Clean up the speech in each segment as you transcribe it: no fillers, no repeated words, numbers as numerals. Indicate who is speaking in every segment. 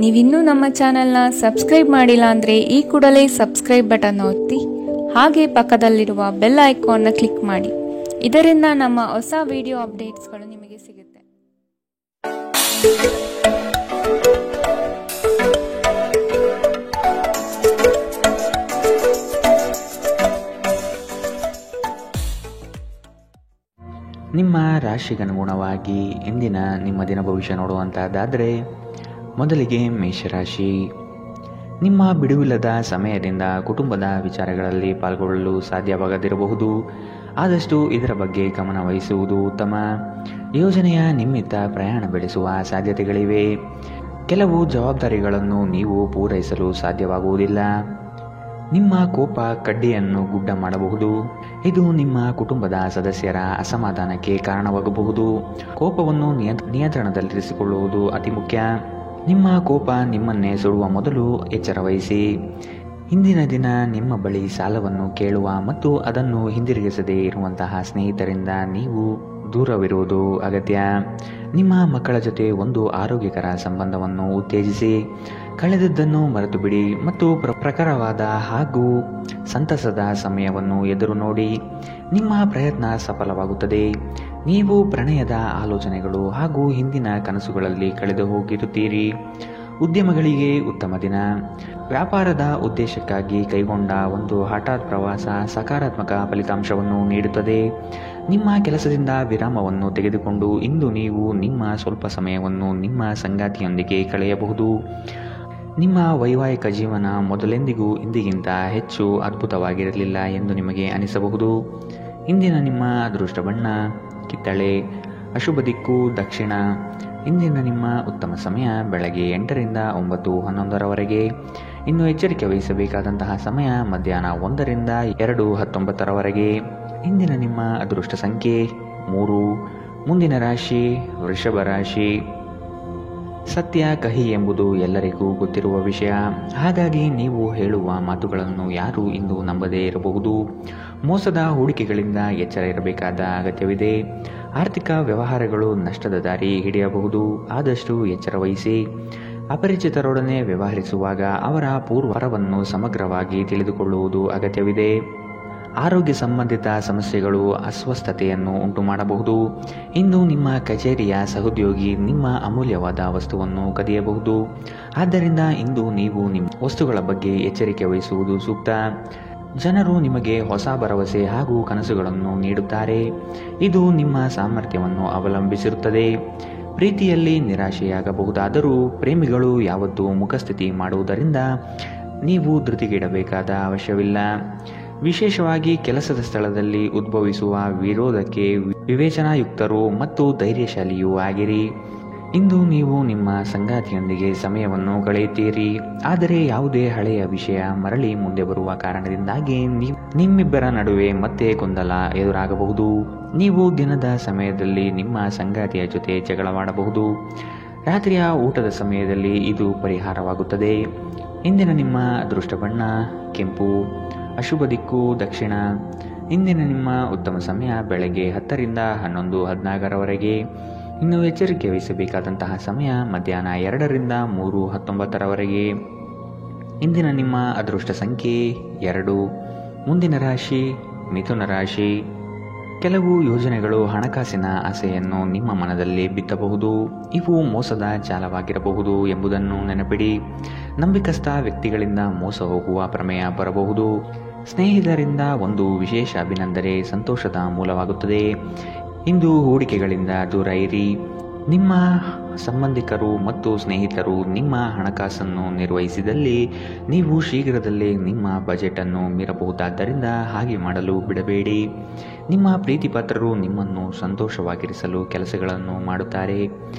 Speaker 1: ನೀವಿನ್ನೂ ನಮ್ಮ ಚಾನೆಲ್ನ ಸಬ್ಸ್ಕ್ರೈಬ್ ಮಾಡಿಲ್ಲ ಅಂದರೆ ಈ ಕೂಡಲೇ ಸಬ್ಸ್ಕ್ರೈಬ್ ಬಟನ್ ಒತ್ತಿ ಹಾಗೆ ಪಕ್ಕದಲ್ಲಿರುವ ಬೆಲ್ ಐಕಾನ್ನ ಕ್ಲಿಕ್ ಮಾಡಿ. ಇದರಿಂದ ನಮ್ಮ ಹೊಸ ವಿಡಿಯೋ ಅಪ್ಡೇಟ್ಸ್ಗಳು ನಿಮಗೆ ಸಿಗುತ್ತೆ.
Speaker 2: ನಿಮ್ಮ ರಾಶಿಗನುಗುಣವಾಗಿ ಇಂದಿನ ನಿಮ್ಮ ದಿನ ಭವಿಷ್ಯ ನೋಡುವಂತಹದ್ದಾದರೆ, ಮೊದಲಿಗೆ ಮೇಷರಾಶಿ. ನಿಮ್ಮ ಬಿಡುವಿಲ್ಲದ ಸಮಯದಿಂದ ಕುಟುಂಬದ ವಿಚಾರಗಳಲ್ಲಿ ಪಾಲ್ಗೊಳ್ಳಲು ಸಾಧ್ಯವಾಗದಿರಬಹುದು. ಆದಷ್ಟು ಇದರ ಬಗ್ಗೆ ಗಮನ ವಹಿಸುವುದು ಉತ್ತಮ. ಯೋಜನೆಯ ನಿಮಿತ್ತ ಪ್ರಯಾಣ ಬೆಳೆಸುವ ಸಾಧ್ಯತೆಗಳಿವೆ. ಕೆಲವು ಜವಾಬ್ದಾರಿಗಳನ್ನು ನೀವು ಪೂರೈಸಲು ಸಾಧ್ಯವಾಗುವುದಿಲ್ಲ. ನಿಮ್ಮ ಕೋಪ ಕಡ್ಡಿಯನ್ನು ಗುಡ್ಡ ಮಾಡಬಹುದು. ಇದು ನಿಮ್ಮ ಕುಟುಂಬದ ಸದಸ್ಯರ ಅಸಮಾಧಾನಕ್ಕೆ ಕಾರಣವಾಗಬಹುದು. ಕೋಪವನ್ನು ನಿಯಂತ್ರಣದಲ್ಲಿರಿಸಿಕೊಳ್ಳುವುದು ಅತಿ ಮುಖ್ಯ. ನಿಮ್ಮ ಕೋಪ ನಿಮ್ಮನ್ನೇ ಸುಡುವ ಮೊದಲು ಎಚ್ಚರ ವಹಿಸಿ. ಇಂದಿನ ದಿನ ನಿಮ್ಮ ಬಳಿ ಸಾಲವನ್ನು ಕೇಳುವ ಮತ್ತು ಅದನ್ನು ಹಿಂದಿರುಗಿಸದೇ ಇರುವಂತಹ ಸ್ನೇಹಿತರಿಂದ ನೀವು ದೂರವಿರುವುದು ಅಗತ್ಯ. ನಿಮ್ಮ ಮಕ್ಕಳ ಜೊತೆ ಒಂದು ಆರೋಗ್ಯಕರ ಸಂಬಂಧವನ್ನು ಉತ್ತೇಜಿಸಿ. ಕಳೆದದ್ದನ್ನು ಮರೆತು ಬಿಡಿ ಮತ್ತು ಪ್ರಖರವಾದ ಹಾಗೂ ಸಂತಸದ ಸಮಯವನ್ನು ಎದುರು ನೋಡಿ. ನಿಮ್ಮ ಪ್ರಯತ್ನ ಸಫಲವಾಗುತ್ತದೆ. ನೀವು ಪ್ರಣಯದ ಆಲೋಚನೆಗಳು ಹಾಗೂ ಹಿಂದಿನ ಕನಸುಗಳಲ್ಲಿ ಕಳೆದು ಹೋಗಿರುತ್ತೀರಿ. ಉದ್ಯಮಗಳಿಗೆ ಉತ್ತಮ ದಿನ. ವ್ಯಾಪಾರದ ಉದ್ದೇಶಕ್ಕಾಗಿ ಕೈಗೊಂಡ ಒಂದು ಹಠಾತ್ ಪ್ರವಾಸ ಸಕಾರಾತ್ಮಕ ಫಲಿತಾಂಶವನ್ನು ನೀಡುತ್ತದೆ. ನಿಮ್ಮ ಕೆಲಸದಿಂದ ವಿರಾಮವನ್ನು ತೆಗೆದುಕೊಂಡು ಇಂದು ನೀವು ನಿಮ್ಮ ಸ್ವಲ್ಪ ಸಮಯವನ್ನು ನಿಮ್ಮ ಸಂಗಾತಿಯೊಂದಿಗೆ ಕಳೆಯಬಹುದು. ನಿಮ್ಮ ವೈವಾಹಿಕ ಜೀವನ ಮೊದಲೆಂದಿಗೂ ಇಂದಿಗಿಂತ ಹೆಚ್ಚು ಅದ್ಭುತವಾಗಿರಲಿಲ್ಲ ಎಂದು ನಿಮಗೆ ಅನಿಸಬಹುದು. ಇಂದಿನ ನಿಮ್ಮ ಅದೃಷ್ಟ ಬಣ್ಣ ಕಿತ್ತಳೆ. ಅಶುಭ ದಿಕ್ಕು ದಕ್ಷಿಣ. ಇಂದಿನ ನಿಮ್ಮ ಉತ್ತಮ ಸಮಯ ಬೆಳಗ್ಗೆ 8ರಿಂದ 9:11ರವರೆಗೆ. ಇನ್ನು ಎಚ್ಚರಿಕೆ ವಹಿಸಬೇಕಾದಂತಹ ಸಮಯ ಮಧ್ಯಾಹ್ನ 1ರಿಂದ 2:19ರವರೆಗೆ. ಇಂದಿನ ನಿಮ್ಮ ಅದೃಷ್ಟ ಸಂಖ್ಯೆ 3. ಮುಂದಿನ ರಾಶಿ ವೃಷಭ ರಾಶಿ. ಸತ್ಯ ಕಹಿ ಎಂಬುದು ಎಲ್ಲರಿಗೂ ಗೊತ್ತಿರುವ ವಿಷಯ. ಹಾಗಾಗಿ ನೀವು ಹೇಳುವ ಮಾತುಗಳನ್ನು ಯಾರೂ ಇಂದು ನಂಬದೇ ಇರಬಹುದು. ಮೋಸದ ಹೂಡಿಕೆಗಳಿಂದ ಎಚ್ಚರ ಇರಬೇಕಾದ ಅಗತ್ಯವಿದೆ. ಆರ್ಥಿಕ ವ್ಯವಹಾರಗಳು ನಷ್ಟದ ದಾರಿ ಹಿಡಿಯಬಹುದು. ಆದಷ್ಟು ಎಚ್ಚರ ವಹಿಸಿ. ಅಪರಿಚಿತರೊಡನೆ ವ್ಯವಹರಿಸುವಾಗ ಅವರ ಪೂರ್ವರವನ್ನು ಸಮಗ್ರವಾಗಿ ತಿಳಿದುಕೊಳ್ಳುವುದು ಅಗತ್ಯವಿದೆ. ಆರೋಗ್ಯ ಸಂಬಂಧಿತ ಸಮಸ್ಯೆಗಳು ಅಸ್ವಸ್ಥತೆಯನ್ನು ಉಂಟು ಮಾಡಬಹುದು. ಇಂದು ನಿಮ್ಮ ಕಚೇರಿಯ ಸಹೋದ್ಯೋಗಿ ನಿಮ್ಮ ಅಮೂಲ್ಯವಾದ ವಸ್ತುವನ್ನು ಕದಿಯಬಹುದು. ಆದ್ದರಿಂದ ಇಂದು ನೀವು ನಿಮ್ಮ ವಸ್ತುಗಳ ಬಗ್ಗೆ ಎಚ್ಚರಿಕೆ ವಹಿಸುವುದು ಸೂಕ್ತ. ಜನರು ನಿಮಗೆ ಹೊಸ ಭರವಸೆ ಹಾಗೂ ಕನಸುಗಳನ್ನು ನೀಡುತ್ತಾರೆ. ಇದು ನಿಮ್ಮ ಸಾಮರ್ಥ್ಯವನ್ನು ಅವಲಂಬಿಸಿರುತ್ತದೆ. ಪ್ರೀತಿಯಲ್ಲಿ ನಿರಾಶೆಯಾಗಬಹುದಾದರೂ ಪ್ರೇಮಿಗಳು ಯಾವತ್ತೂ ಮುಖಸ್ಥಿತಿ ಮಾಡುವುದರಿಂದ ನೀವು ಧೃತಿಗೆಡಬೇಕಾದ ಅವಶ್ಯವಿಲ್ಲ. ವಿಶೇಷವಾಗಿ ಕೆಲಸದ ಸ್ಥಳದಲ್ಲಿ ಉದ್ಭವಿಸುವ ವಿರೋಧಕ್ಕೆ ವಿವೇಚನಾಯುಕ್ತರು ಮತ್ತು ಧೈರ್ಯಶಾಲಿಯೂ ಆಗಿರಿ. ಇಂದು ನೀವು ನಿಮ್ಮ ಸಂಗಾತಿಯೊಂದಿಗೆ ಸಮಯವನ್ನು ಕಳೆಯುತ್ತೀರಿ. ಆದರೆ ಯಾವುದೇ ಹಳೆಯ ವಿಷಯ ಮರಳಿ ಮುಂದೆ ಬರುವ ಕಾರಣದಿಂದಾಗಿ ನಿಮ್ಮಿಬ್ಬರ ನಡುವೆ ಮತ್ತೆ ಗೊಂದಲ ಎದುರಾಗಬಹುದು. ನೀವು ದಿನದ ಸಮಯದಲ್ಲಿ ನಿಮ್ಮ ಸಂಗಾತಿಯ ಜೊತೆ ಜಗಳವಾಡಬಹುದು. ರಾತ್ರಿಯ ಊಟದ ಸಮಯದಲ್ಲಿ ಇದು ಪರಿಹಾರವಾಗುತ್ತದೆ. ಇಂದಿನ ನಿಮ್ಮ ಅದೃಷ್ಟ ಬಣ್ಣ ಕೆಂಪು. ಅಶುಭ ದಿಕ್ಕು ದಕ್ಷಿಣ. ಇಂದಿನ ನಿಮ್ಮ ಉತ್ತಮ ಸಮಯ ಬೆಳಗ್ಗೆ 10ರಿಂದ 11:14ರವರೆಗೆ. ಇನ್ನು ಎಚ್ಚರಿಕೆ ವಹಿಸಬೇಕಾದಂತಹ ಸಮಯ ಮಧ್ಯಾಹ್ನ 2ರಿಂದ 3:19ರವರೆಗೆ. ಇಂದಿನ ನಿಮ್ಮ ಅದೃಷ್ಟ ಸಂಖ್ಯೆ 2. ಮುಂದಿನ ರಾಶಿ ಮಿಥುನ ರಾಶಿ. ಕೆಲವು ಯೋಜನೆಗಳು ಹಣಕಾಸಿನ ಆಸೆಯನ್ನು ನಿಮ್ಮ ಮನದಲ್ಲಿ ಬಿತ್ತಬಹುದು. ಇವು ಮೋಸದ ಜಾಲವಾಗಿರಬಹುದು ಎಂಬುದನ್ನು ನೆನಪಿಡಿ. ನಂಬಿಕಸ್ಥ ವ್ಯಕ್ತಿಗಳಿಂದ ಮೋಸ ಹೋಗುವ ಪ್ರಮೇಯ ಬರಬಹುದು. ಸ್ನೇಹಿತರಿಂದ ಒಂದು ವಿಶೇಷ ಅಭಿನಂದನೆ ಸಂತೋಷದ ಮೂಲವಾಗುತ್ತದೆ. ಇಂದು ಹೂಡಿಕೆಗಳಿಂದ ದೂರ ಇರಿ. ನಿಮ್ಮ ಸಂಬಂಧಿಕರು ಮತ್ತು ಸ್ನೇಹಿತರು ನಿಮ್ಮ ಹಣಕಾಸನ್ನು ನಿರ್ವಹಿಸಿದಲ್ಲಿ ನೀವು ಶೀಘ್ರದಲ್ಲೇ ನಿಮ್ಮ ಬಜೆಟ್ ಅನ್ನು ಮೀರಬಹುದಾದ್ದರಿಂದ ಹಾಗೆ ಮಾಡಲು ಬಿಡಬೇಡಿ. ನಿಮ್ಮ ಪ್ರೀತಿಪಾತ್ರರು ನಿಮ್ಮನ್ನು ಸಂತೋಷವಾಗಿರಿಸಲು ಕೆಲಸಗಳನ್ನು ಮಾಡುತ್ತಾರೆ.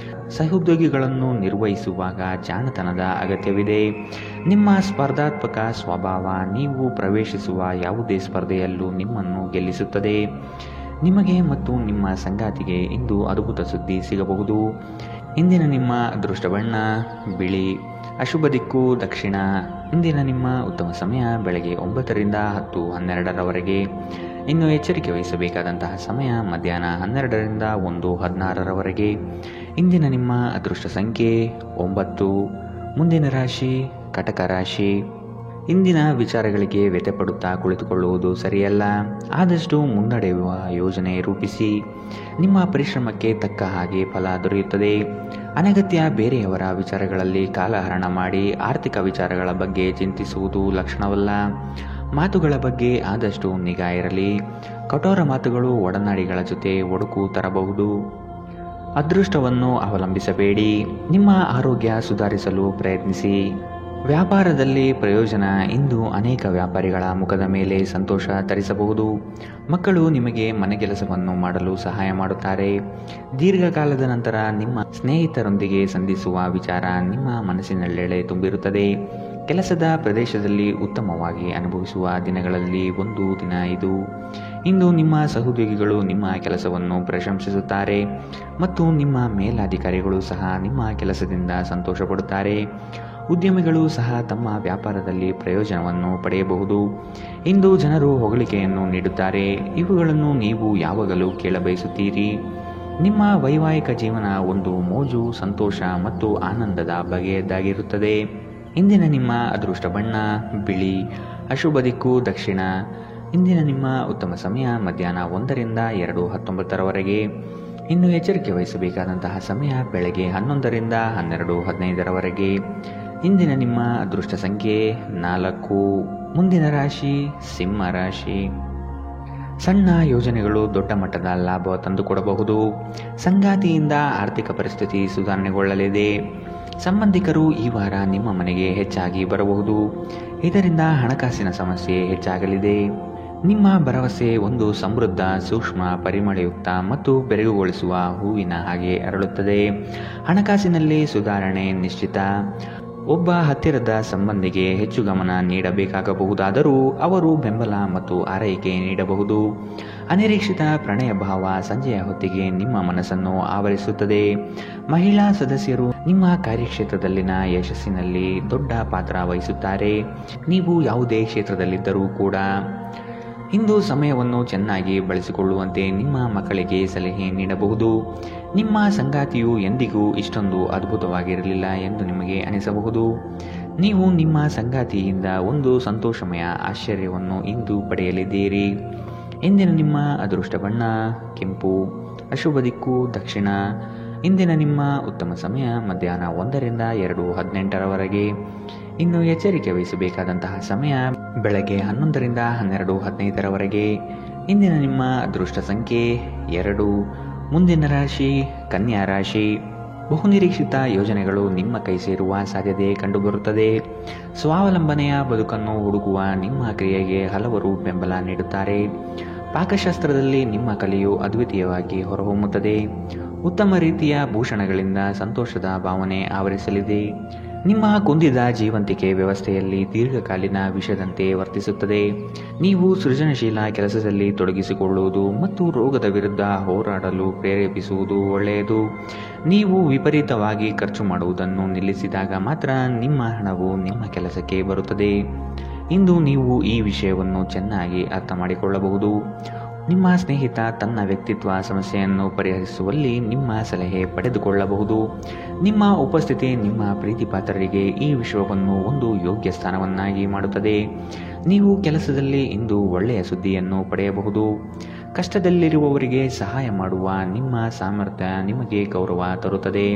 Speaker 2: ಸಹೋದ್ಯೋಗಿಗಳನ್ನು ನಿರ್ವಹಿಸುವಾಗ ಜಾಣತನದ ಅಗತ್ಯವಿದೆ. ನಿಮ್ಮ ಸ್ಪರ್ಧಾತ್ಮಕ ಸ್ವಭಾವ ನೀವು ಪ್ರವೇಶಿಸುವ ಯಾವುದೇ ಸ್ಪರ್ಧೆಯಲ್ಲೂ ನಿಮ್ಮನ್ನು ಗೆಲ್ಲಿಸುತ್ತದೆ. ನಿಮಗೆ ಮತ್ತು ನಿಮ್ಮ ಸಂಗಾತಿಗೆ ಇಂದು ಅದ್ಭುತ ಸುದ್ದಿ ಸಿಗಬಹುದು. ಇಂದಿನ ನಿಮ್ಮ ಅದೃಷ್ಟ ಬಣ್ಣ ಬಿಳಿ. ಅಶುಭ ದಿಕ್ಕು ದಕ್ಷಿಣ. ಇಂದಿನ ನಿಮ್ಮ ಉತ್ತಮ ಸಮಯ ಬೆಳಗ್ಗೆ 9ರಿಂದ 10:12ರವರೆಗೆ. ಇನ್ನು ಎಚ್ಚರಿಕೆ ವಹಿಸಬೇಕಾದಂತಹ ಸಮಯ ಮಧ್ಯಾಹ್ನ 12ರಿಂದ 1:16ರವರೆಗೆ. ಇಂದಿನ ನಿಮ್ಮ ಅದೃಷ್ಟ ಸಂಖ್ಯೆ 9. ಮುಂದಿನ ರಾಶಿ ಕಟಕ ರಾಶಿ. ಇಂದಿನ ವಿಚಾರಗಳಿಗೆ ವ್ಯಥೆಪಡುತ್ತಾ ಕುಳಿತುಕೊಳ್ಳುವುದು ಸರಿಯಲ್ಲ. ಆದಷ್ಟು ಮುನ್ನಡೆಯುವ ಯೋಜನೆ ರೂಪಿಸಿ. ನಿಮ್ಮ ಪರಿಶ್ರಮಕ್ಕೆ ತಕ್ಕ ಹಾಗೆ ಫಲ ದೊರೆಯುತ್ತದೆ. ಅನಗತ್ಯ ಬೇರೆಯವರ ವಿಚಾರಗಳಲ್ಲಿ ಕಾಲಹರಣ ಮಾಡಿ ಆರ್ಥಿಕ ವಿಚಾರಗಳ ಬಗ್ಗೆ ಚಿಂತಿಸುವುದು ಲಕ್ಷಣವಲ್ಲ. ಮಾತುಗಳ ಬಗ್ಗೆ ಆದಷ್ಟು ನಿಗಾ ಇರಲಿ. ಕಠೋರ ಮಾತುಗಳು ಒಡನಾಡಿಗಳ ಜೊತೆ ಒಡಕು ತರಬಹುದು. ಅದೃಷ್ಟವನ್ನು ಅವಲಂಬಿಸಬೇಡಿ. ನಿಮ್ಮ ಆರೋಗ್ಯ ಸುಧಾರಿಸಲು ಪ್ರಯತ್ನಿಸಿ. ವ್ಯಾಪಾರದಲ್ಲಿ ಪ್ರಯೋಜನ. ಇಂದು ಅನೇಕ ವ್ಯಾಪಾರಿಗಳ ಮುಖದ ಮೇಲೆ ಸಂತೋಷ ತರಿಸಬಹುದು. ಮಕ್ಕಳು ನಿಮಗೆ ಮನೆಗೆಲಸವನ್ನು ಮಾಡಲು ಸಹಾಯ ಮಾಡುತ್ತಾರೆ. ದೀರ್ಘಕಾಲದ ನಂತರ ನಿಮ್ಮ ಸ್ನೇಹಿತರೊಂದಿಗೆ ಸಂಧಿಸುವ ವಿಚಾರ ನಿಮ್ಮ ಮನಸ್ಸಿನಲ್ಲೆಡೆ ತುಂಬಿರುತ್ತದೆ. ಕೆಲಸದ ಪ್ರದೇಶದಲ್ಲಿ ಉತ್ತಮವಾಗಿ ಅನುಭವಿಸುವ ದಿನಗಳಲ್ಲಿ ಒಂದು ದಿನ ಇದು. ಇಂದು ನಿಮ್ಮ ಸಹೋದ್ಯೋಗಿಗಳು ನಿಮ್ಮ ಕೆಲಸವನ್ನು ಪ್ರಶಂಸಿಸುತ್ತಾರೆ ಮತ್ತು ನಿಮ್ಮ ಮೇಲಾಧಿಕಾರಿಗಳು ಸಹ ನಿಮ್ಮ ಕೆಲಸದಿಂದ ಸಂತೋಷ ಪಡುತ್ತಾರೆ. ಉದ್ಯಮಿಗಳು ಸಹ ತಮ್ಮ ವ್ಯಾಪಾರದಲ್ಲಿ ಪ್ರಯೋಜನವನ್ನು ಪಡೆಯಬಹುದು. ಇಂದು ಜನರು ಹೊಗಳಿಕೆಯನ್ನು ನೀಡುತ್ತಾರೆ. ಇವುಗಳನ್ನು ನೀವು ಯಾವಾಗಲೂ ಕೇಳಬಯಸುತ್ತೀರಿ. ನಿಮ್ಮ ವೈವಾಹಿಕ ಜೀವನ ಒಂದು ಮೋಜು, ಸಂತೋಷ ಮತ್ತು ಆನಂದದ ಬಗೆಯದ್ದಾಗಿರುತ್ತದೆ. ಇಂದಿನ ನಿಮ್ಮ ಅದೃಷ್ಟ ಬಣ್ಣ ಬಿಳಿ. ಅಶುಭ ದಿಕ್ಕು ದಕ್ಷಿಣ. ಇಂದಿನ ನಿಮ್ಮ ಉತ್ತಮ ಸಮಯ ಮಧ್ಯಾಹ್ನ 1ರಿಂದ 2:19 ಇನ್ನು ಎಚ್ಚರಿಕೆ ವಹಿಸಬೇಕಾದಂತಹ ಸಮಯ ಬೆಳಗ್ಗೆ 11ರಿಂದ 12:15 ಇಂದಿನ ನಿಮ್ಮ ಅದೃಷ್ಟ ಸಂಖ್ಯೆ 4. ಮುಂದಿನ ರಾಶಿ ಸಿಂಹ ರಾಶಿ. ಸಣ್ಣ ಯೋಜನೆಗಳು ದೊಡ್ಡ ಮಟ್ಟದ ಲಾಭ ತಂದುಕೊಡಬಹುದು. ಸಂಗಾತಿಯಿಂದ ಆರ್ಥಿಕ ಪರಿಸ್ಥಿತಿ ಸುಧಾರಣೆಗೊಳ್ಳಲಿದೆ. ಸಂಬಂಧಿಕರು ಈ ವಾರ ನಿಮ್ಮ ಮನೆಗೆ ಹೆಚ್ಚಾಗಿ ಬರಬಹುದು. ಇದರಿಂದ ಹಣಕಾಸಿನ ಸಮಸ್ಯೆ ಹೆಚ್ಚಾಗಲಿದೆ. ನಿಮ್ಮ ಭರವಸೆ ಒಂದು ಸಮೃದ್ಧ, ಸೂಕ್ಷ್ಮ, ಪರಿಮಳಯುಕ್ತ ಮತ್ತು ಬೆರಗುಗೊಳಿಸುವ ಹೂವಿನ ಹಾಗೆ ಅರಳುತ್ತದೆ. ಹಣಕಾಸಿನಲ್ಲಿ ಸುಧಾರಣೆ ನಿಶ್ಚಿತ. ಒಬ್ಬ ಹತ್ತಿರದ ಸಂಬಂಧಿಗೆ ಹೆಚ್ಚು ಗಮನ ನೀಡಬೇಕಾಗಬಹುದಾದರೂ ಅವರು ಬೆಂಬಲ ಮತ್ತು ಆರೈಕೆ ನೀಡಬಹುದು. ಅನಿರೀಕ್ಷಿತ ಪ್ರಣಯ ಭಾವ ಸಂಜೆಯ ಹೊತ್ತಿಗೆ ನಿಮ್ಮ ಮನಸ್ಸನ್ನು ಆವರಿಸುತ್ತದೆ. ಮಹಿಳಾ ಸದಸ್ಯರು ನಿಮ್ಮ ಕಾರ್ಯಕ್ಷೇತ್ರದಲ್ಲಿನ ಯಶಸ್ಸಿನಲ್ಲಿ ದೊಡ್ಡ ಪಾತ್ರ ವಹಿಸುತ್ತಾರೆ. ನೀವು ಯಾವುದೇ ಕ್ಷೇತ್ರದಲ್ಲಿದ್ದರೂ ಕೂಡ ಇಂದು ಸಮಯವನ್ನು ಚೆನ್ನಾಗಿ ಬಳಸಿಕೊಳ್ಳುವಂತೆ ನಿಮ್ಮ ಮಕ್ಕಳಿಗೆ ಸಲಹೆ ನೀಡಬಹುದು. ನಿಮ್ಮ ಸಂಗಾತಿಯು ಎಂದಿಗೂ ಇಷ್ಟೊಂದು ಅದ್ಭುತವಾಗಿರಲಿಲ್ಲ ಎಂದು ನಿಮಗೆ ಅನಿಸಬಹುದು. ನೀವು ನಿಮ್ಮ ಸಂಗಾತಿಯಿಂದ ಒಂದು ಸಂತೋಷಮಯ ಆಶ್ಚರ್ಯವನ್ನು ಇಂದು ಪಡೆಯಲಿದ್ದೀರಿ. ಇಂದಿನ ನಿಮ್ಮ ಅದೃಷ್ಟ ಬಣ್ಣ ಕೆಂಪು. ಅಶುಭ ದಿಕ್ಕು ದಕ್ಷಿಣ. ಇಂದಿನ ನಿಮ್ಮ ಉತ್ತಮ ಸಮಯ ಮಧ್ಯಾಹ್ನ 1ರಿಂದ 2:18 ಇನ್ನು ಎಚ್ಚರಿಕೆ ವಹಿಸಬೇಕಾದಂತಹ ಸಮಯ ಬೆಳಗ್ಗೆ 11ರಿಂದ 12:15 ಇಂದಿನ ನಿಮ್ಮ ಅದೃಷ್ಟ ಸಂಖ್ಯೆ 2. ಮುಂದಿನ ರಾಶಿ ಕನ್ಯಾ ರಾಶಿ. ಬಹುನಿರೀಕ್ಷಿತ ಯೋಜನೆಗಳು ನಿಮ್ಮ ಕೈ ಸೇರುವ ಸಾಧ್ಯತೆ ಕಂಡುಬರುತ್ತದೆ. ಸ್ವಾವಲಂಬನೆಯ ಬದುಕನ್ನು ಹುಡುಕುವ ನಿಮ್ಮ ಕ್ರಿಯೆಗೆ ಹಲವರು ಬೆಂಬಲ ನೀಡುತ್ತಾರೆ. ಪಾಕಶಾಸ್ತ್ರದಲ್ಲಿ ನಿಮ್ಮ ಕಲೆಯು ಅದ್ವಿತೀಯವಾಗಿ ಹೊರಹೊಮ್ಮುತ್ತದೆ. ಉತ್ತಮ ರೀತಿಯ ಭೂಷಣಗಳಿಂದ ಸಂತೋಷದ ಭಾವನೆ ಆವರಿಸಲಿದೆ. ನಿಮ್ಮ ಕುಂದಿದ ಜೀವಂತಿಕೆ ವ್ಯವಸ್ಥೆಯಲ್ಲಿ ದೀರ್ಘಕಾಲೀನ ವಿಷದಂತೆ ವರ್ತಿಸುತ್ತದೆ. ನೀವು ಸೃಜನಶೀಲ ಕೆಲಸದಲ್ಲಿ ತೊಡಗಿಸಿಕೊಳ್ಳುವುದು ಮತ್ತು ರೋಗದ ವಿರುದ್ಧ ಹೋರಾಡಲು ಪ್ರೇರೇಪಿಸುವುದು ಒಳ್ಳೆಯದು. ನೀವು ವಿಪರೀತವಾಗಿ ಖರ್ಚು ಮಾಡುವುದನ್ನು ನಿಲ್ಲಿಸಿದಾಗ ಮಾತ್ರ ನಿಮ್ಮ ಹಣವು ನಿಮ್ಮ ಕೆಲಸಕ್ಕೆ ಬರುತ್ತದೆ. ಇಂದು ನೀವು ಈ ವಿಷಯವನ್ನು ಚೆನ್ನಾಗಿ ಅರ್ಥ ಮಾಡಿಕೊಳ್ಳಬಹುದು. ನಿಮ್ಮ ಸ್ನೇಹಿತ ತನ್ನ ವ್ಯಕ್ತಿತ್ವ ಸಮಸ್ಯೆಯನ್ನು ಪರಿಹರಿಸುವಲ್ಲಿ ನಿಮ್ಮ ಸಲಹೆ ಪಡೆದುಕೊಳ್ಳಬಹುದು. ನಿಮ್ಮ ಉಪಸ್ಥಿತಿ ನಿಮ್ಮ ಪ್ರೀತಿಪಾತ್ರರಿಗೆ ಈ ವಿಷಯವನ್ನು ಒಂದು ಯೋಗ್ಯ ಸ್ಥಾನವನ್ನಾಗಿ ಮಾಡುತ್ತದೆ. ನೀವು ಕೆಲಸದಲ್ಲಿ ಇಂದು ಒಳ್ಳೆಯ ಸುದ್ದಿಯನ್ನು ಪಡೆಯಬಹುದು. ಕಷ್ಟದಲ್ಲಿರುವವರಿಗೆ ಸಹಾಯ ಮಾಡುವ ನಿಮ್ಮ ಸಾಮರ್ಥ್ಯ ನಿಮಗೆ ಗೌರವ ತರುತ್ತದೆ.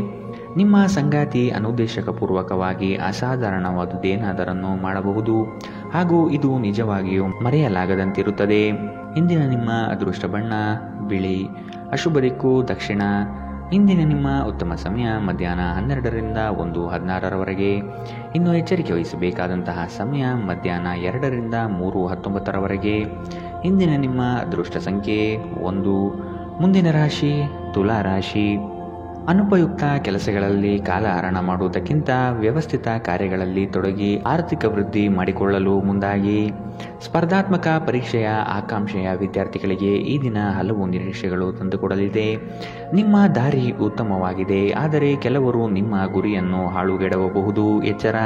Speaker 2: ನಿಮ್ಮ ಸಂಗಾತಿ ಅನುದ್ದೇಶಪೂರ್ವಕವಾಗಿ ಅಸಾಧಾರಣವಾದುದೇನಾದರನ್ನು ಮಾಡಬಹುದು ಹಾಗೂ ಇದು ನಿಜವಾಗಿಯೂ ಮರೆಯಲಾಗದಂತಿರುತ್ತದೆ. ಇಂದಿನ ನಿಮ್ಮ ಅದೃಷ್ಟ ಬಣ್ಣ ಬಿಳಿ. ಅಶುಭ ದಿಕ್ಕು ದಕ್ಷಿಣ. ಇಂದಿನ ನಿಮ್ಮ ಉತ್ತಮ ಸಮಯ ಮಧ್ಯಾಹ್ನ 12ರಿಂದ 1:16 ಇನ್ನು ಎಚ್ಚರಿಕೆ ವಹಿಸಬೇಕಾದಂತಹ ಸಮಯ ಮಧ್ಯಾಹ್ನ 2ರಿಂದ 3:19 ಇಂದಿನ ನಿಮ್ಮ ಅದೃಷ್ಟ ಸಂಖ್ಯೆ 1. ಮುಂದಿನ ರಾಶಿ ತುಲಾ ರಾಶಿ. ಅನುಪಯುಕ್ತ ಕೆಲಸಗಳಲ್ಲಿ ಕಾಲಹರಣ ಮಾಡುವುದಕ್ಕಿಂತ ವ್ಯವಸ್ಥಿತ ಕಾರ್ಯಗಳಲ್ಲಿ ತೊಡಗಿ ಆರ್ಥಿಕ ವೃದ್ಧಿ ಮಾಡಿಕೊಳ್ಳಲು ಮುಂದಾಗಿ. ಸ್ಪರ್ಧಾತ್ಮಕ ಪರೀಕ್ಷೆಯ ಆಕಾಂಕ್ಷೆಯ ವಿದ್ಯಾರ್ಥಿಗಳಿಗೆ ಈ ದಿನ ಹಲವು ನಿರೀಕ್ಷೆಗಳು ತಂದುಕೊಡಲಿದೆ. ನಿಮ್ಮ ದಾರಿ ಉತ್ತಮವಾಗಿದೆ, ಆದರೆ ಕೆಲವರು ನಿಮ್ಮ ಗುರಿಯನ್ನು ಹಾಳುಗೆಡವಬಹುದು. ಎಚ್ಚರ.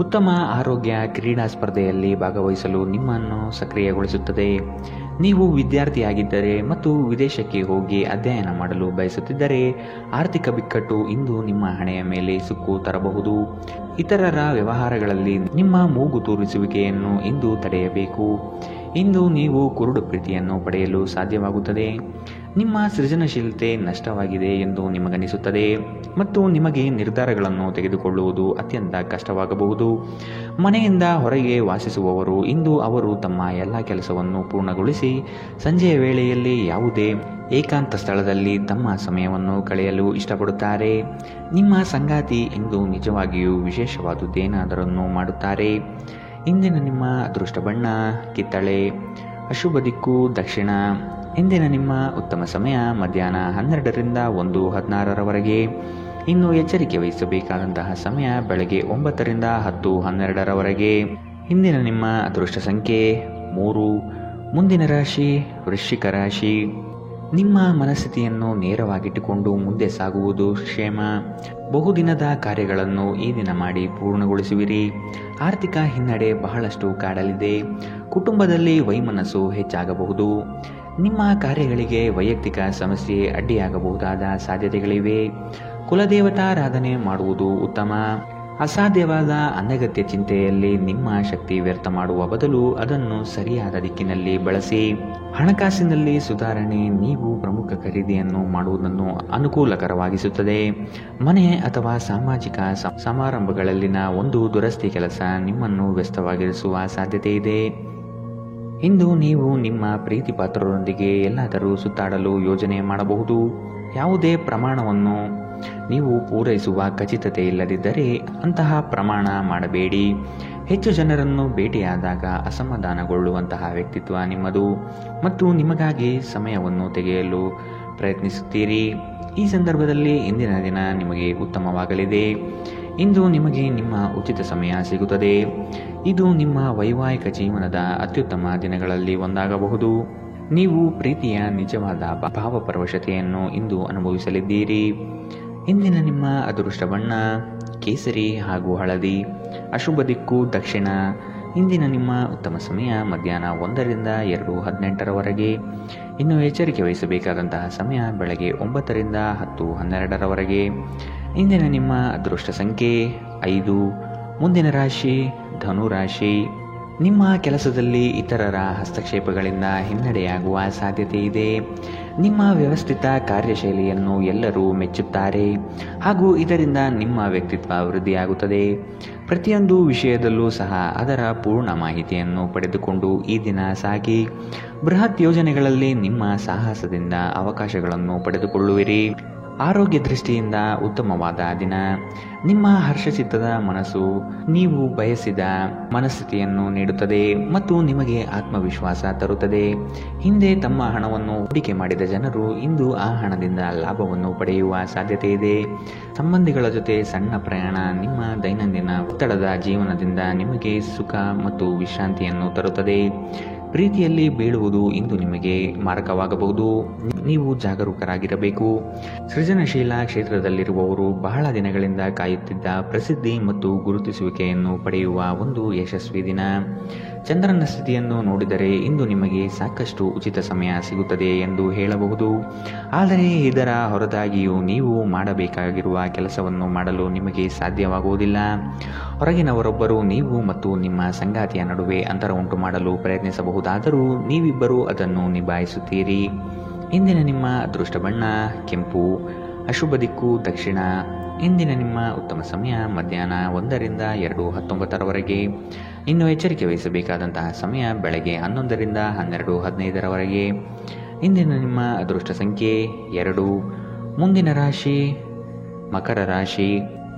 Speaker 2: ಉತ್ತಮ ಆರೋಗ್ಯ ಕ್ರೀಡಾ ಸ್ಪರ್ಧೆಯಲ್ಲಿ ಭಾಗವಹಿಸಲು ನಿಮ್ಮನ್ನು ಸಕ್ರಿಯಗೊಳಿಸುತ್ತದೆ. ನೀವು ವಿದ್ಯಾರ್ಥಿಯಾಗಿದ್ದರೆ ಮತ್ತು ವಿದೇಶಕ್ಕೆ ಹೋಗಿ ಅಧ್ಯಯನ ಮಾಡಲು ಬಯಸುತ್ತಿದ್ದರೆ ಆರ್ಥಿಕ ಬಿಕ್ಕಟ್ಟು ಇಂದು ನಿಮ್ಮ ಹಣೆಯ ಮೇಲೆ ಸುಕ್ಕು ತರಬಹುದು. ಇತರರ ವ್ಯವಹಾರಗಳಲ್ಲಿ ನಿಮ್ಮ ಮೂಗು ತೂರಿಸುವಿಕೆಯನ್ನು ಇಂದು ತಡೆಯಬೇಕು. ಇಂದು ನೀವು ಕುರುಡು ಪ್ರೀತಿಯನ್ನು ಪಡೆಯಲು ಸಾಧ್ಯವಾಗುತ್ತದೆ. ನಿಮ್ಮ ಸೃಜನಶೀಲತೆ ನಷ್ಟವಾಗಿದೆ ಎಂದು ನಿಮಗನಿಸುತ್ತದೆ ಮತ್ತು ನಿಮಗೆ ನಿರ್ಧಾರಗಳನ್ನು ತೆಗೆದುಕೊಳ್ಳುವುದು ಅತ್ಯಂತ ಕಷ್ಟವಾಗಬಹುದು. ಮನೆಯಿಂದ ಹೊರಗೆ ವಾಸಿಸುವವರು ಇಂದು ಅವರು ತಮ್ಮ ಎಲ್ಲ ಕೆಲಸವನ್ನು ಪೂರ್ಣಗೊಳಿಸಿ ಸಂಜೆಯ ವೇಳೆಯಲ್ಲಿ ಯಾವುದೇ ಏಕಾಂತ ಸ್ಥಳದಲ್ಲಿ ತಮ್ಮ ಸಮಯವನ್ನು ಕಳೆಯಲು ಇಷ್ಟಪಡುತ್ತಾರೆ. ನಿಮ್ಮ ಸಂಗಾತಿ ಇಂದು ನಿಜವಾಗಿಯೂ ವಿಶೇಷವಾದುದೇನಾದರನ್ನು ಮಾಡುತ್ತಾರೆ. ಇಂದಿನ ನಿಮ್ಮ ಅದೃಷ್ಟ ಬಣ್ಣ ಕಿತ್ತಳೆ. ಅಶುಭ ದಿಕ್ಕು ದಕ್ಷಿಣ. ಇಂದಿನ ನಿಮ್ಮ ಉತ್ತಮ ಸಮಯ ಮಧ್ಯಾಹ್ನ 12ರಿಂದ 1:16ರವರೆಗೆ. ಇನ್ನು ಎಚ್ಚರಿಕೆ ವಹಿಸಬೇಕಾದಂತಹ ಸಮಯ ಬೆಳಗ್ಗೆ 9ರಿಂದ 10:12ರವರೆಗೆ. ಇಂದಿನ ನಿಮ್ಮ ಅದೃಷ್ಟ ಸಂಖ್ಯೆ 3. ಮುಂದಿನ ರಾಶಿ ವೃಶ್ಚಿಕ ರಾಶಿ. ನಿಮ್ಮ ಮನಸ್ಥಿತಿಯನ್ನು ನೇರವಾಗಿಟ್ಟುಕೊಂಡು ಮುಂದೆ ಸಾಗುವುದು ಕ್ಷೇಮ. ಬಹುದಿನದ ಕಾರ್ಯಗಳನ್ನು ಈ ದಿನ ಮಾಡಿ ಪೂರ್ಣಗೊಳಿಸುವಿರಿ. ಆರ್ಥಿಕ ಹಿನ್ನಡೆ ಬಹಳಷ್ಟು ಕಾಡಲಿದೆ. ಕುಟುಂಬದಲ್ಲಿ ವೈಮನಸ್ಸು ಹೆಚ್ಚಾಗಬಹುದು. ನಿಮ್ಮ ಕಾರ್ಯಗಳಿಗೆ ವೈಯಕ್ತಿಕ ಸಮಸ್ಯೆ ಅಡ್ಡಿಯಾಗಬಹುದಾದ ಸಾಧ್ಯತೆಗಳಿವೆ. ಕುಲದೇವತಾರಾಧನೆ ಮಾಡುವುದು ಉತ್ತಮ. ಅಸಾಧ್ಯವಾದ ಅನಗತ್ಯ ಚಿಂತೆಯಲ್ಲಿ ನಿಮ್ಮ ಶಕ್ತಿ ವ್ಯರ್ಥ ಮಾಡುವ ಬದಲು ಅದನ್ನು ಸರಿಯಾದ ದಿಕ್ಕಿನಲ್ಲಿ ಬಳಸಿ. ಹಣಕಾಸಿನಲ್ಲಿ ಸುಧಾರಣೆ ನೀವು ಪ್ರಮುಖ ಖರೀದಿಯನ್ನು ಮಾಡುವುದನ್ನು ಅನುಕೂಲಕರವಾಗಿಸುತ್ತದೆ. ಮನೆ ಅಥವಾ ಸಾಮಾಜಿಕ ಸಮಾರಂಭಗಳಲ್ಲಿನ ಒಂದು ದುರಸ್ತಿ ಕೆಲಸ ನಿಮ್ಮನ್ನು ವ್ಯಸ್ತವಾಗಿರಿಸುವ ಸಾಧ್ಯತೆ ಇದೆ. ಇಂದು ನೀವು ನಿಮ್ಮ ಪ್ರೀತಿ ಪಾತ್ರರೊಂದಿಗೆ ಎಲ್ಲಾದರೂ ಸುತ್ತಾಡಲು ಯೋಜನೆ ಮಾಡಬಹುದು. ಯಾವುದೇ ಪ್ರಮಾಣವನ್ನು ನೀವು ಪೂರೈಸುವ ಖಚಿತತೆ ಇಲ್ಲದಿದ್ದರೆ ಅಂತಹ ಪ್ರಮಾಣ ಮಾಡಬೇಡಿ. ಹೆಚ್ಚು ಜನರನ್ನು ಭೇಟಿಯಾದಾಗ ಅಸಮಾಧಾನಗೊಳ್ಳುವಂತಹ ವ್ಯಕ್ತಿತ್ವ ನಿಮ್ಮದು ಮತ್ತು ನಿಮಗಾಗಿ ಸಮಯವನ್ನು ತೆಗೆಯಲು ಪ್ರಯತ್ನಿಸುತ್ತೀರಿ. ಈ ಸಂದರ್ಭದಲ್ಲಿ ಇಂದಿನ ದಿನ ನಿಮಗೆ ಉತ್ತಮವಾಗಲಿದೆ. ಇಂದು ನಿಮಗೆ ನಿಮ್ಮ ಉಚಿತ ಸಮಯ ಸಿಗುತ್ತದೆ. ಇದು ನಿಮ್ಮ ವೈವಾಹಿಕ ಜೀವನದ ಅತ್ಯುತ್ತಮ ದಿನಗಳಲ್ಲಿ ಒಂದಾಗಬಹುದು. ನೀವು ಪ್ರೀತಿಯ ನಿಜವಾದ ಭಾವಪರವಶತೆಯನ್ನು ಇಂದು ಅನುಭವಿಸಲಿದ್ದೀರಿ. ಇಂದಿನ ನಿಮ್ಮ ಅದೃಷ್ಟ ಬಣ್ಣ ಕೇಸರಿ ಹಾಗೂ ಹಳದಿ. ಅಶುಭ ದಿಕ್ಕು ದಕ್ಷಿಣ. ಇಂದಿನ ನಿಮ್ಮ ಉತ್ತಮ ಸಮಯ ಮಧ್ಯಾಹ್ನ 1ರಿಂದ 2:18ರವರೆಗೆ. ಇನ್ನು ಎಚ್ಚರಿಕೆ ವಹಿಸಬೇಕಾದಂತಹ ಸಮಯ ಬೆಳಗ್ಗೆ 9ರಿಂದ 10:12ರವರೆಗೆ. ಇಂದಿನ ನಿಮ್ಮ ಅದೃಷ್ಟ ಸಂಖ್ಯೆ 5. ಮುಂದಿನ ರಾಶಿ ಧನು ರಾಶಿ. ನಿಮ್ಮ ಕೆಲಸದಲ್ಲಿ ಇತರರ ಹಸ್ತಕ್ಷೇಪಗಳಿಂದ ಹಿನ್ನಡೆಯಾಗುವ ಸಾಧ್ಯತೆ ಇದೆ. ನಿಮ್ಮ ವ್ಯವಸ್ಥಿತ ಕಾರ್ಯಶೈಲಿಯನ್ನು ಎಲ್ಲರೂ ಮೆಚ್ಚುತ್ತಾರೆ ಹಾಗೂ ಇದರಿಂದ ನಿಮ್ಮ ವ್ಯಕ್ತಿತ್ವ ವೃದ್ಧಿಯಾಗುತ್ತದೆ. ಪ್ರತಿಯೊಂದು ವಿಷಯದಲ್ಲೂ ಸಹ ಅದರ ಪೂರ್ಣ ಮಾಹಿತಿಯನ್ನು ಪಡೆದುಕೊಂಡು ಈ ದಿನ ಸಾಗಿ. ಬೃಹತ್ ಯೋಜನೆಗಳಲ್ಲಿ ನಿಮ್ಮ ಸಾಹಸದಿಂದ ಅವಕಾಶಗಳನ್ನು ಪಡೆದುಕೊಳ್ಳುವಿರಿ. ಆರೋಗ್ಯ ದೃಷ್ಟಿಯಿಂದ ಉತ್ತಮವಾದ ದಿನ. ನಿಮ್ಮ ಹರ್ಷಚಿತ್ತದ ಮನಸ್ಸು ನೀವು ಬಯಸಿದ ಮನಸ್ಥಿತಿಯನ್ನು ನೀಡುತ್ತದೆ ಮತ್ತು ನಿಮಗೆ ಆತ್ಮವಿಶ್ವಾಸ ತರುತ್ತದೆ. ಹಿಂದೆ ತಮ್ಮ ಹಣವನ್ನು ಹೂಡಿಕೆ ಮಾಡಿದ ಜನರು ಇಂದು ಆ ಹಣದಿಂದ ಲಾಭವನ್ನು ಪಡೆಯುವ ಸಾಧ್ಯತೆ ಇದೆ. ಸಂಬಂಧಿಗಳ ಜೊತೆ ಸಣ್ಣ ಪ್ರಯಾಣ ನಿಮ್ಮ ದೈನಂದಿನ ಒತ್ತಡದ ಜೀವನದಿಂದ ನಿಮಗೆ ಸುಖ ಮತ್ತು ವಿಶ್ರಾಂತಿಯನ್ನು ತರುತ್ತದೆ. ಪ್ರೀತಿಯಲ್ಲಿ ಬೀಳುವುದು ಇಂದು ನಿಮಗೆ ಮಾರಕವಾಗಬಹುದು. ನೀವು ಜಾಗರೂಕರಾಗಿರಬೇಕು. ಸೃಜನಶೀಲ ಕ್ಷೇತ್ರದಲ್ಲಿರುವವರು ಬಹಳ ದಿನಗಳಿಂದ ಕಾಯುತ್ತಿದ್ದ ಪ್ರಸಿದ್ಧಿ ಮತ್ತು ಗುರುತಿಸುವಿಕೆಯನ್ನು ಪಡೆಯುವ ಒಂದು ಯಶಸ್ವಿ ದಿನ. ಚಂದ್ರನ ಸ್ಥಿತಿಯನ್ನು ನೋಡಿದರೆ ಇಂದು ನಿಮಗೆ ಸಾಕಷ್ಟು ಉಚಿತ ಸಮಯ ಸಿಗುತ್ತದೆ ಎಂದು ಹೇಳಬಹುದು. ಆದರೆ ಇದರ ಹೊರತಾಗಿಯೂ ನೀವು ಮಾಡಬೇಕಾಗಿರುವ ಕೆಲಸವನ್ನು ಮಾಡಲು ನಿಮಗೆ ಸಾಧ್ಯವಾಗುವುದಿಲ್ಲ. ಹೊರಗಿನವರೊಬ್ಬರು ನೀವು ಮತ್ತು ನಿಮ್ಮ ಸಂಗಾತಿಯ ನಡುವೆ ಅಂತರ ಉಂಟು ಮಾಡಲು ಪ್ರಯತ್ನಿಸಬಹುದಾದರೂ ನೀವಿಬ್ಬರೂ ಅದನ್ನು ನಿಭಾಯಿಸುತ್ತೀರಿ. ಇಂದಿನ ನಿಮ್ಮ ಅದೃಷ್ಟ ಬಣ್ಣ ಕೆಂಪು. ಅಶುಭ ದಿಕ್ಕು ದಕ್ಷಿಣ. ಇಂದಿನ ನಿಮ್ಮ ಉತ್ತಮ ಸಮಯ ಮಧ್ಯಾಹ್ನ 1ರಿಂದ 2:19ರವರೆಗೆ. ಇನ್ನು ಎಚ್ಚರಿಕೆ ವಹಿಸಬೇಕಾದಂತಹ ಸಮಯ ಬೆಳಗ್ಗೆ 11ರಿಂದ 12:15ರವರೆಗೆ. ಇಂದಿನ ನಿಮ್ಮ ಅದೃಷ್ಟ ಸಂಖ್ಯೆ 2. ಮುಂದಿನ ರಾಶಿ ಮಕರ ರಾಶಿ.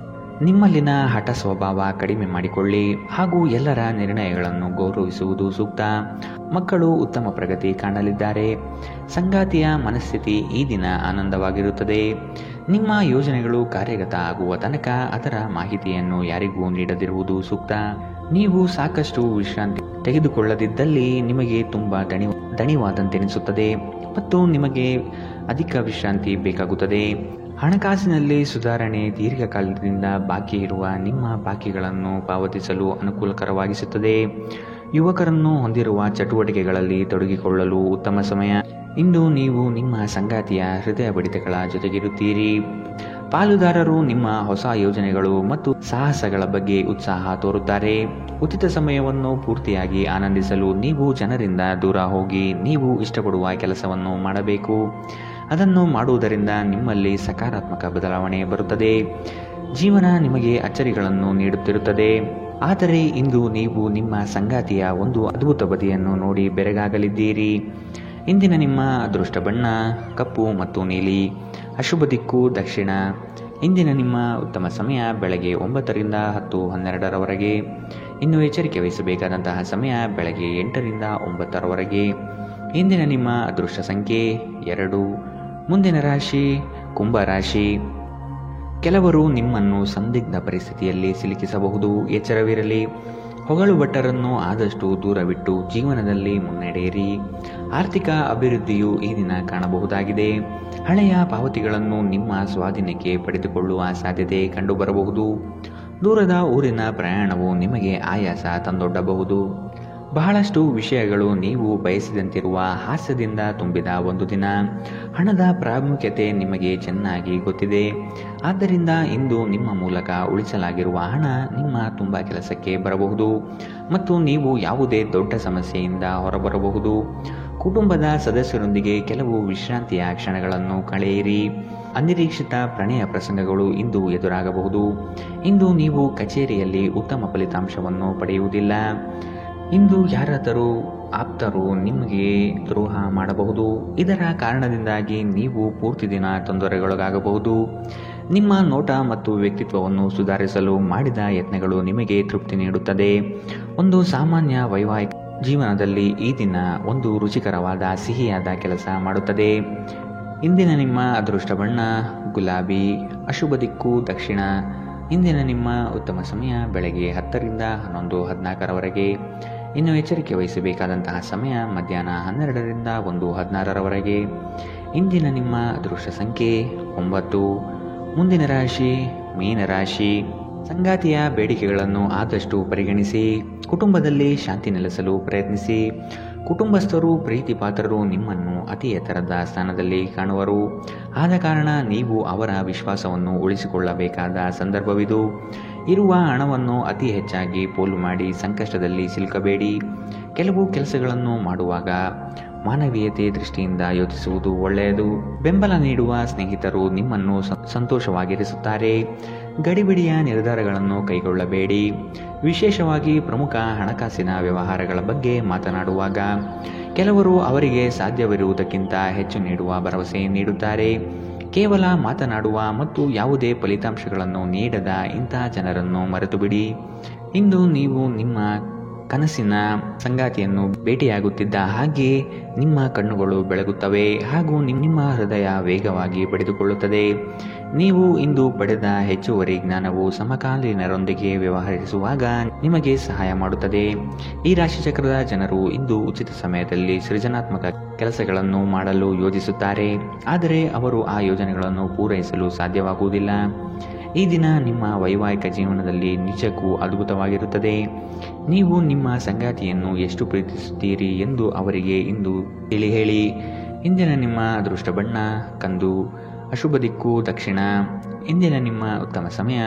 Speaker 2: ನಿಮ್ಮಲ್ಲಿನ ಹಠ ಸ್ವಭಾವ ಕಡಿಮೆ ಮಾಡಿಕೊಳ್ಳಿ ಹಾಗೂ ಎಲ್ಲರ ನಿರ್ಣಯಗಳನ್ನು ಗೌರವಿಸುವುದು ಸೂಕ್ತ. ಮಕ್ಕಳು ಉತ್ತಮ ಪ್ರಗತಿ ಕಾಣಲಿದ್ದಾರೆ. ಸಂಗಾತಿಯ ಮನಸ್ಥಿತಿ ಈ ದಿನ ಆನಂದವಾಗಿರುತ್ತದೆ. ನಿಮ್ಮ ಯೋಜನೆಗಳು ಕಾರ್ಯಗತ ಆಗುವ ತನಕ ಅದರ ಮಾಹಿತಿಯನ್ನು ಯಾರಿಗೂ ನೀಡದಿರುವುದು ಸೂಕ್ತ. ನೀವು ಸಾಕಷ್ಟು ವಿಶ್ರಾಂತಿ ತೆಗೆದುಕೊಳ್ಳದಿದ್ದಲ್ಲಿ ನಿಮಗೆ ತುಂಬ ದಣಿವಾದಂತೆನಿಸುತ್ತದೆ ಮತ್ತು ನಿಮಗೆ ಅಧಿಕ ವಿಶ್ರಾಂತಿ ಬೇಕಾಗುತ್ತದೆ. ಹಣಕಾಸಿನಲ್ಲಿ ಸುಧಾರಣೆ ದೀರ್ಘಕಾಲದಿಂದ ಬಾಕಿ ಇರುವ ನಿಮ್ಮ ಬಾಕಿಗಳನ್ನು ಪಾವತಿಸಲು ಅನುಕೂಲಕರವಾಗಿಸುತ್ತದೆ. ಯುವಕರನ್ನು ಹೊಂದಿರುವ ಚಟುವಟಿಕೆಗಳಲ್ಲಿ ತೊಡಗಿಕೊಳ್ಳಲು ಉತ್ತಮ ಸಮಯ. ಇಂದು ನೀವು ನಿಮ್ಮ ಸಂಗಾತಿಯ ಹೃದಯ ಬಡಿತಗಳ ಜೊತೆಗಿರುತ್ತೀರಿ. ಪಾಲುದಾರರು ನಿಮ್ಮ ಹೊಸ ಯೋಜನೆಗಳು ಮತ್ತು ಸಾಹಸಗಳ ಬಗ್ಗೆ ಉತ್ಸಾಹ ತೋರುತ್ತಾರೆ. ಉಚಿತ ಸಮಯವನ್ನು ಪೂರ್ತಿಯಾಗಿ ಆನಂದಿಸಲು ನೀವು ಜನರಿಂದ ದೂರ ಹೋಗಿ ನೀವು ಇಷ್ಟಪಡುವ ಕೆಲಸವನ್ನು ಮಾಡಬೇಕು. ಅದನ್ನು ಮಾಡುವುದರಿಂದ ನಿಮ್ಮಲ್ಲಿ ಸಕಾರಾತ್ಮಕ ಬದಲಾವಣೆ ಬರುತ್ತದೆ. ಜೀವನ ನಿಮಗೆ ಅಚ್ಚರಿಗಳನ್ನು ನೀಡುತ್ತಿರುತ್ತದೆ, ಆದರೆ ಇಂದು ನೀವು ನಿಮ್ಮ ಸಂಗಾತಿಯ ಒಂದು ಅದ್ಭುತ ಬದಿಯನ್ನು ನೋಡಿ ಬೆರಗಾಗಲಿದ್ದೀರಿ. ಇಂದಿನ ನಿಮ್ಮ ಅದೃಷ್ಟ ಬಣ್ಣ ಕಪ್ಪು ಮತ್ತು ನೀಲಿ. ಅಶುಭ ದಿಕ್ಕು ದಕ್ಷಿಣ. ಇಂದಿನ ನಿಮ್ಮ ಉತ್ತಮ ಸಮಯ ಬೆಳಗ್ಗೆ 9 ರಿಂದ 10:12ರವರೆಗೆ. ಇನ್ನು ಎಚ್ಚರಿಕೆ ವಹಿಸಬೇಕಾದಂತಹ ಸಮಯ ಬೆಳಗ್ಗೆ 8 ರಿಂದ 9ರವರೆಗೆ. ಇಂದಿನ ನಿಮ್ಮ ಅದೃಷ್ಟ ಸಂಖ್ಯೆ 2. ಮುಂದಿನ ರಾಶಿ ಕುಂಭ ರಾಶಿ. ಕೆಲವರು ನಿಮ್ಮನ್ನು ಸಂದಿಗ್ಧ ಪರಿಸ್ಥಿತಿಯಲ್ಲಿ ಸಿಲುಕಿಸಬಹುದು, ಎಚ್ಚರವಿರಲಿ. ಹೊಗಳು ಭಟ್ಟರನ್ನು ಆದಷ್ಟು ದೂರವಿಟ್ಟು ಜೀವನದಲ್ಲಿ ಮುನ್ನಡೆಯಿರಿ. ಆರ್ಥಿಕ ಅಭಿವೃದ್ಧಿಯು ಈ ದಿನ ಕಾಣಬಹುದಾಗಿದೆ. ಹಳೆಯ ಪಾವತಿಗಳನ್ನು ನಿಮ್ಮ ಸ್ವಾಧೀನಕ್ಕೆ ಪಡೆದುಕೊಳ್ಳುವ ಸಾಧ್ಯತೆ ಕಂಡುಬರಬಹುದು. ದೂರದ ಊರಿನ ಪ್ರಯಾಣವು ನಿಮಗೆ ಆಯಾಸ ತಂದೊಡ್ಡಬಹುದು. ಬಹಳಷ್ಟು ವಿಷಯಗಳು ನೀವು ಬಯಸಿದಂತಿರುವ ಹಾಸ್ಯದಿಂದ ತುಂಬಿದ ಒಂದು ದಿನ. ಹಣದ ಪ್ರಾಮುಖ್ಯತೆ ನಿಮಗೆ ಚೆನ್ನಾಗಿ ಗೊತ್ತಿದೆ, ಆದ್ದರಿಂದ ಇಂದು ನಿಮ್ಮ ಮೂಲಕ ಉಳಿಸಲಾಗಿರುವ ಹಣ ನಿಮ್ಮ ತುಂಬ ಕೆಲಸಕ್ಕೆ ಬರಬಹುದು ಮತ್ತು ನೀವು ಯಾವುದೇ ದೊಡ್ಡ ಸಮಸ್ಯೆಯಿಂದ ಹೊರಬರಬಹುದು. ಕುಟುಂಬದ ಸದಸ್ಯರೊಂದಿಗೆ ಕೆಲವು ವಿಶ್ರಾಂತಿಯ ಕ್ಷಣಗಳನ್ನು ಕಳೆಯಿರಿ. ಅನಿರೀಕ್ಷಿತ ಪ್ರಣಯ ಪ್ರಸಂಗಗಳು ಇಂದು ಎದುರಾಗಬಹುದು. ಇಂದು ನೀವು ಕಚೇರಿಯಲ್ಲಿ ಉತ್ತಮ ಫಲಿತಾಂಶವನ್ನು ಪಡೆಯುವುದಿಲ್ಲ. ಇಂದು ಯಾರಾದರೂ ಆಪ್ತರು ನಿಮಗೆ ದ್ರೋಹ ಮಾಡಬಹುದು. ಇದರ ಕಾರಣದಿಂದಾಗಿ ನೀವು ಪೂರ್ತಿ ದಿನ ತೊಂದರೆಗೊಳಗಾಗಬಹುದು. ನಿಮ್ಮ ನೋಟ ಮತ್ತು ವ್ಯಕ್ತಿತ್ವವನ್ನು ಸುಧಾರಿಸಲು ಮಾಡಿದ ಯತ್ನಗಳು ನಿಮಗೆ ತೃಪ್ತಿ ನೀಡುತ್ತದೆ. ಒಂದು ಸಾಮಾನ್ಯ ವೈವಾಹಿಕ ಜೀವನದಲ್ಲಿ ಈ ದಿನ ಒಂದು ರುಚಿಕರವಾದ ಸಿಹಿಯಾದ ಕೆಲಸ ಮಾಡುತ್ತದೆ. ಇಂದಿನ ನಿಮ್ಮ ಅದೃಷ್ಟ ಬಣ್ಣ ಗುಲಾಬಿ. ಅಶುಭ ದಿಕ್ಕು ದಕ್ಷಿಣ. ಇಂದಿನ ನಿಮ್ಮ ಉತ್ತಮ ಸಮಯ ಬೆಳಗ್ಗೆ 10 ರಿಂದ 11:14ರವರೆಗೆ. ಇನ್ನು ಎಚ್ಚರಿಕೆ ವಹಿಸಬೇಕಾದಂತಹ ಸಮಯ ಮಧ್ಯಾಹ್ನ 12 ರಿಂದ 1:16ರವರೆಗೆ. ಇಂದಿನ ನಿಮ್ಮ ಅದೃಷ್ಟ ಸಂಖ್ಯೆ 9. ಮುಂದಿನ ರಾಶಿ ಮೀನರಾಶಿ. ಸಂಗಾತಿಯ ಬೇಡಿಕೆಗಳನ್ನು ಆದಷ್ಟು ಪರಿಗಣಿಸಿ. ಕುಟುಂಬದಲ್ಲಿ ಶಾಂತಿ ನೆಲೆಸಲು ಪ್ರಯತ್ನಿಸಿ. ಕುಟುಂಬಸ್ಥರು ಪ್ರೀತಿ ಪಾತ್ರರು ನಿಮ್ಮನ್ನು ಅತಿ ಎತ್ತರದ ಸ್ಥಾನದಲ್ಲಿ ಕಾಣುವರು. ಆದ ಕಾರಣ ನೀವು ಅವರ ವಿಶ್ವಾಸವನ್ನು ಉಳಿಸಿಕೊಳ್ಳಬೇಕಾದ ಸಂದರ್ಭವಿದು. ಇರುವ ಹಣವನ್ನು ಅತಿ ಹೆಚ್ಚಾಗಿ ಪೋಲು ಮಾಡಿ ಸಂಕಷ್ಟದಲ್ಲಿ ಸಿಲುಕಬೇಡಿ. ಕೆಲವು ಕೆಲಸಗಳನ್ನು ಮಾಡುವಾಗ ಮಾನವೀಯತೆ ದೃಷ್ಟಿಯಿಂದ ಯೋಚಿಸುವುದು ಒಳ್ಳೆಯದು. ಬೆಂಬಲ ನೀಡುವ ಸ್ನೇಹಿತರು ನಿಮ್ಮನ್ನು ಸಂತೋಷವಾಗಿರಿಸುತ್ತಾರೆ. ಗಡಿಬಿಡಿಯ ನಿರ್ಧಾರಗಳನ್ನು ಕೈಗೊಳ್ಳಬೇಡಿ, ವಿಶೇಷವಾಗಿ ಪ್ರಮುಖ ಹಣಕಾಸಿನ ವ್ಯವಹಾರಗಳ ಬಗ್ಗೆ ಮಾತನಾಡುವಾಗ. ಕೆಲವರು ಅವರಿಗೆ ಸಾಧ್ಯವಿರುವುದಕ್ಕಿಂತ ಹೆಚ್ಚು ನೀಡುವ ಭರವಸೆ ನೀಡುತ್ತಾರೆ. ಕೇವಲ ಮಾತನಾಡುವ ಮತ್ತು ಯಾವುದೇ ಫಲಿತಾಂಶಗಳನ್ನು ನೀಡದ ಇಂತಹ ಜನರನ್ನು ಮರೆತುಬಿಡಿ. ಇಂದು ನೀವು ನಿಮ್ಮ ಕನಸಿನ ಸಂಗಾತಿಯನ್ನು ಭೇಟಿಯಾಗುತ್ತಿದ್ದ ಹಾಗೆ ನಿಮ್ಮ ಕಣ್ಣುಗಳು ಬೆಳಗುತ್ತವೆ ಹಾಗೂ ನಿಮ್ಮ ಹೃದಯ ವೇಗವಾಗಿ ಪಡೆದುಕೊಳ್ಳುತ್ತದೆ. ನೀವು ಇಂದು ಪಡೆದ ಹೆಚ್ಚುವರಿ ಜ್ಞಾನವು ಸಮಕಾಲೀನರೊಂದಿಗೆ ವ್ಯವಹರಿಸುವಾಗ ನಿಮಗೆ ಸಹಾಯ ಮಾಡುತ್ತದೆ. ಈ ರಾಶಿಚಕ್ರದ ಜನರು ಇಂದು ಉಚಿತ ಸಮಯದಲ್ಲಿ ಸೃಜನಾತ್ಮಕ ಕೆಲಸಗಳನ್ನು ಮಾಡಲು ಯೋಜಿಸುತ್ತಾರೆ, ಆದರೆ ಅವರು ಆ ಯೋಜನೆಗಳನ್ನು ಪೂರೈಸಲು ಸಾಧ್ಯವಾಗುವುದಿಲ್ಲ. ಈ ದಿನ ನಿಮ್ಮ ವೈವಾಹಿಕ ಜೀವನದಲ್ಲಿ ನಿಜಕ್ಕೂ ಅದ್ಭುತವಾಗಿರುತ್ತದೆ. ನೀವು ನಿಮ್ಮ ಸಂಗಾತಿಯನ್ನು ಎಷ್ಟು ಪ್ರೀತಿಸುತ್ತೀರಿ ಎಂದು ಅವರಿಗೆ ಇಂದು ಹೇಳಿ. ಇಂದಿನ ನಿಮ್ಮ ಅದೃಷ್ಟ ಬಣ್ಣ ಕಂದು. ಅಶುಭ ದಿಕ್ಕು ದಕ್ಷಿಣ. ಇಂದಿನ ನಿಮ್ಮ ಉತ್ತಮ ಸಮಯ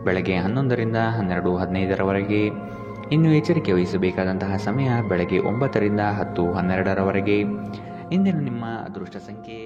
Speaker 2: ಬೆಳಗ್ಗೆ 11 ರಿಂದ 12:15ರವರೆಗೆ. ಇನ್ನು ಎಚ್ಚರಿಕೆ ವಹಿಸಬೇಕಾದಂತಹ ಸಮಯ ಬೆಳಗ್ಗೆ 9 ರಿಂದ 10:12ರವರೆಗೆ. ಇಂದಿನ ನಿಮ್ಮ ಅದೃಷ್ಟ ಸಂಖ್ಯೆ